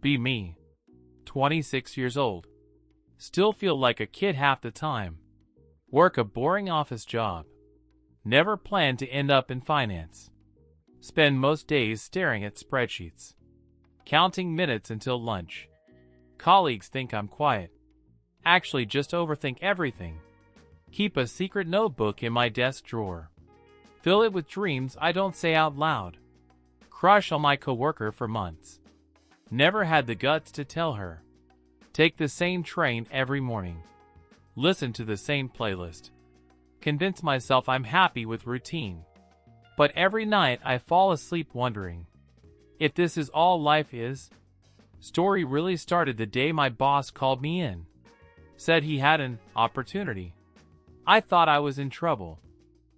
Be me. 26 years old. Still feel like a kid half the time. Work a boring office job. Never planned to end up in finance. Spend most days staring at spreadsheets. Counting minutes until lunch. Colleagues think I'm quiet. Actually just overthink everything. Keep a secret notebook in my desk drawer. Fill it with dreams I don't say out loud. Crush on my coworker for months. Never had the guts to tell her. Take the same train every morning. Listen to the same playlist. Convince myself I'm happy with routine. But every night I fall asleep wondering if this is all life is. Story really started the day my boss called me in. Said he had an opportunity. I thought I was in trouble.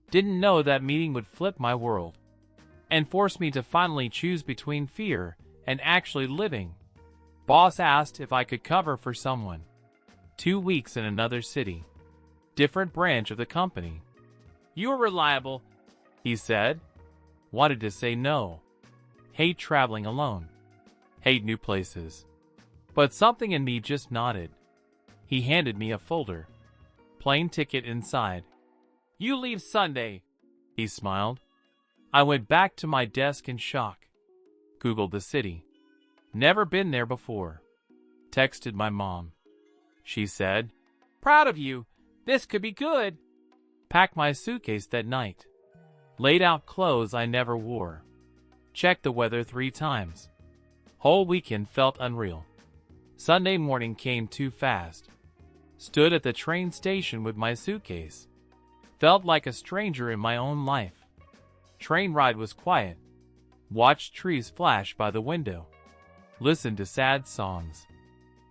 Didn't know that meeting would flip my world and force me to finally choose between fear and actually living. Boss asked if I could cover for someone. 2 weeks in another city. Different branch of the company. "You're reliable," he said. Wanted to say no. Hate traveling alone. Hate new places. But something in me just nodded. He handed me a folder. Plane ticket inside. "You leave Sunday," he smiled. I went back to my desk in shock. Googled the city. Never been there before. Texted my mom. She said, "Proud of you. This could be good." Packed my suitcase that night. Laid out clothes I never wore. Checked the weather 3 times. Whole weekend felt unreal. Sunday morning came too fast. Stood at the train station with my suitcase. Felt like a stranger in my own life. Train ride was quiet. Watched trees flash by the window. Listened to sad songs.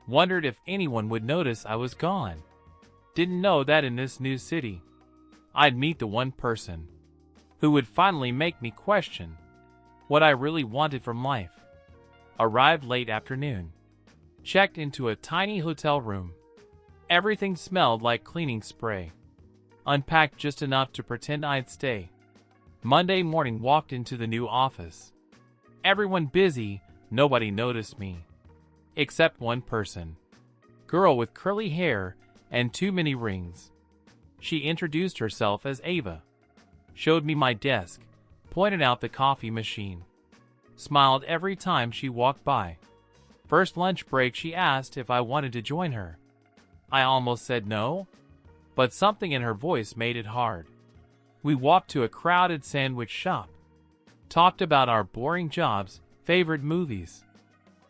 Wondered if anyone would notice I was gone. Didn't know that in this new city, I'd meet the one person who would finally make me question what I really wanted from life. Arrived late afternoon. Checked into a tiny hotel room. Everything smelled like cleaning spray. Unpacked just enough to pretend I'd stay. Monday morning walked into the new office. Everyone busy, nobody noticed me. Except one person. Girl with curly hair and too many rings. She introduced herself as Ava. Showed me my desk, pointed out the coffee machine. Smiled every time she walked by. First lunch break she asked if I wanted to join her. I almost said no, but something in her voice made it hard. We walked to a crowded sandwich shop. Talked about our boring jobs, favorite movies.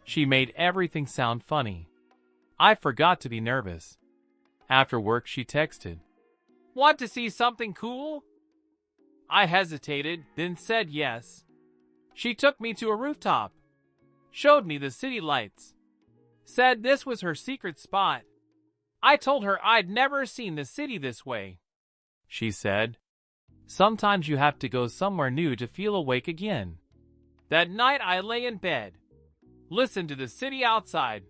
She made everything sound funny. I forgot to be nervous. After work she texted, "Want to see something cool?" I hesitated, then said yes. She took me to a rooftop. Showed me the city lights. Said this was her secret spot. I told her I'd never seen the city this way. She said, "Sometimes you have to go somewhere new to feel awake again." That night I lay in bed, listened to the city outside,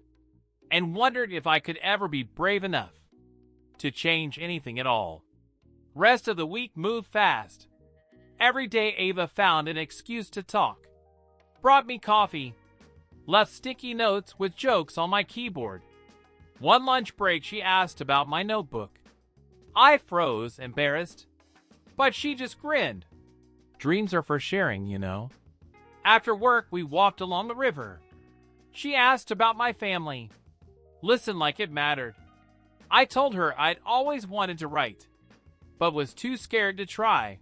and wondered if I could ever be brave enough to change anything at all. Rest of the week moved fast. Every day Ava found an excuse to talk. Brought me coffee. Left sticky notes with jokes on my keyboard. One lunch break she asked about my notebook. I froze, embarrassed, but she just grinned. Dreams are for sharing, you know. After work we walked along the river. She asked about my family. Listened like it mattered. I told her I'd always wanted to write, but was too scared to try.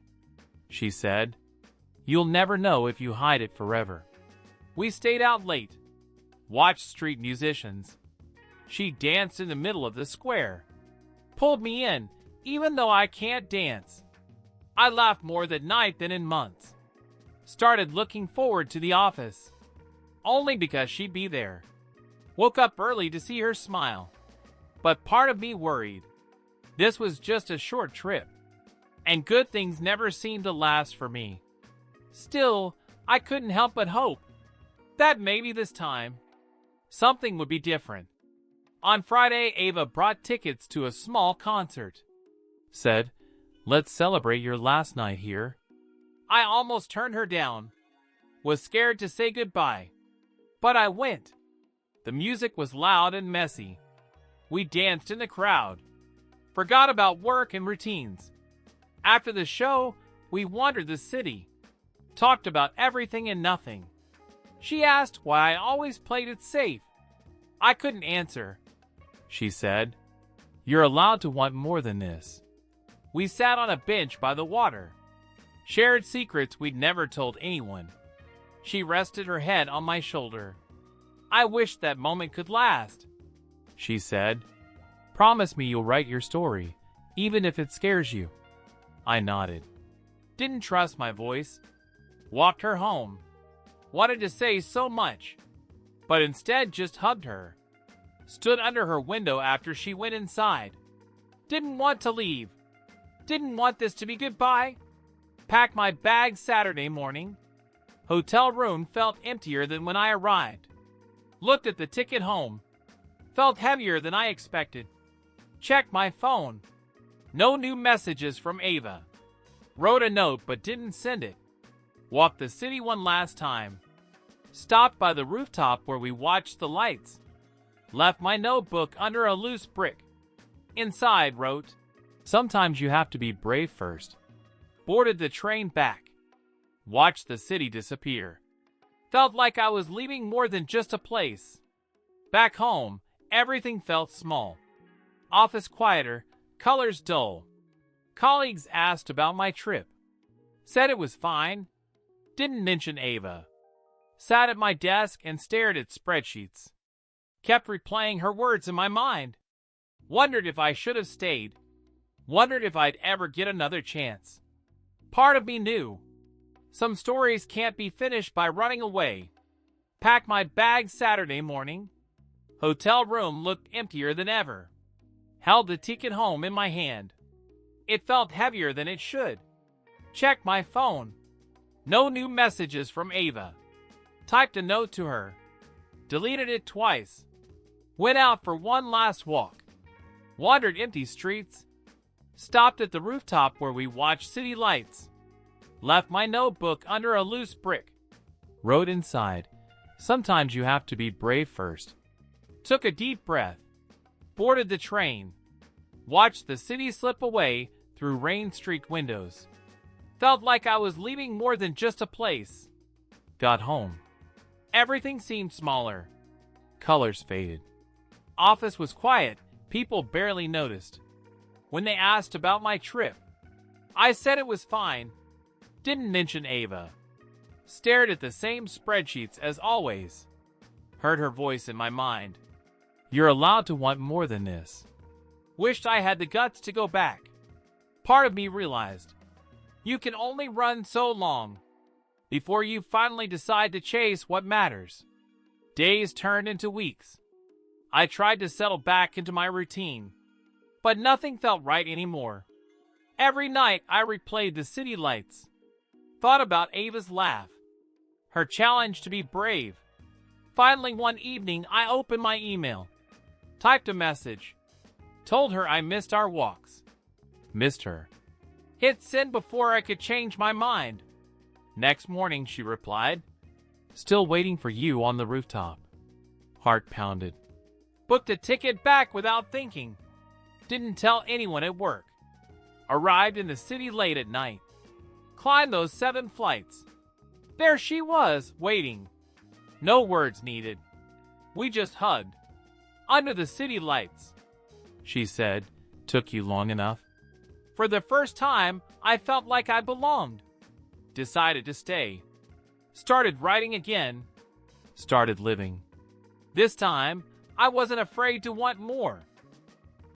She said, "You'll never know if you hide it forever." We stayed out late. Watched street musicians. She danced in the middle of the square. Pulled me in, even though I can't dance. I laughed more that night than in months. Started looking forward to the office, only because she'd be there. Woke up early to see her smile, but part of me worried. This was just a short trip, and good things never seemed to last for me. Still, I couldn't help but hope that maybe this time, something would be different. On Friday, Ava brought tickets to a small concert. Said, "Let's celebrate your last night here." I almost turned her down. Was scared to say goodbye, but I went. The music was loud and messy. We danced in the crowd, forgot about work and routines. After the show, we wandered the city, talked about everything and nothing. She asked why I always played it safe. I couldn't answer. She said, "You're allowed to want more than this." We sat on a bench by the water, shared secrets we'd never told anyone. She rested her head on my shoulder. "I wish that moment could last," she said. "Promise me you'll write your story, even if it scares you." I nodded. Didn't trust my voice. Walked her home. Wanted to say so much, but instead just hugged her. Stood under her window after she went inside. Didn't want to leave. Didn't want this to be goodbye. Packed my bag Saturday morning. Hotel room felt emptier than when I arrived. Looked at the ticket home. Felt heavier than I expected. Checked my phone. No new messages from Ava. Wrote a note but didn't send it. Walked the city one last time. Stopped by the rooftop where we watched the lights. Left my notebook under a loose brick. Inside wrote, "Sometimes you have to be brave first." Boarded the train back. Watched the city disappear. Felt like I was leaving more than just a place. Back home, everything felt small. Office quieter, colors dull. Colleagues asked about my trip. Said it was fine. Didn't mention Ava. Sat at my desk and stared at spreadsheets. Kept replaying her words in my mind. Wondered if I should have stayed. Wondered if I'd ever get another chance. Part of me knew. Some stories can't be finished by running away. Packed my bag Saturday morning. Hotel room looked emptier than ever. Held the ticket home in my hand. It felt heavier than it should. Checked my phone. No new messages from Ava. Typed a note to her. Deleted it twice. Went out for one last walk. Wandered empty streets. Stopped at the rooftop where we watched city lights. Left my notebook under a loose brick. Wrote inside, "Sometimes you have to be brave first." Took a deep breath. Boarded the train. Watched the city slip away through rain-streaked windows. Felt like I was leaving more than just a place. Got home. Everything seemed smaller. Colors faded. Office was quiet. People barely noticed. When they asked about my trip, I said it was fine. Didn't mention Ava. Stared at the same spreadsheets as always. Heard her voice in my mind. "You're allowed to want more than this." Wished I had the guts to go back. Part of me realized, you can only run so long before you finally decide to chase what matters. Days turned into weeks. I tried to settle back into my routine, but nothing felt right anymore. Every night I replayed the city lights. Thought about Ava's laugh. Her challenge to be brave. Finally one evening I opened my email. Typed a message. Told her I missed our walks. Missed her. Hit send before I could change my mind. Next morning she replied, "Still waiting for you on the rooftop." Heart pounded. Booked a ticket back without thinking. Didn't tell anyone at work. Arrived in the city late at night. Climbed those 7 flights. There she was, waiting. No words needed. We just hugged. Under the city lights. She said, "Took you long enough?" For the first time, I felt like I belonged. Decided to stay. Started writing again. Started living. This time, I wasn't afraid to want more.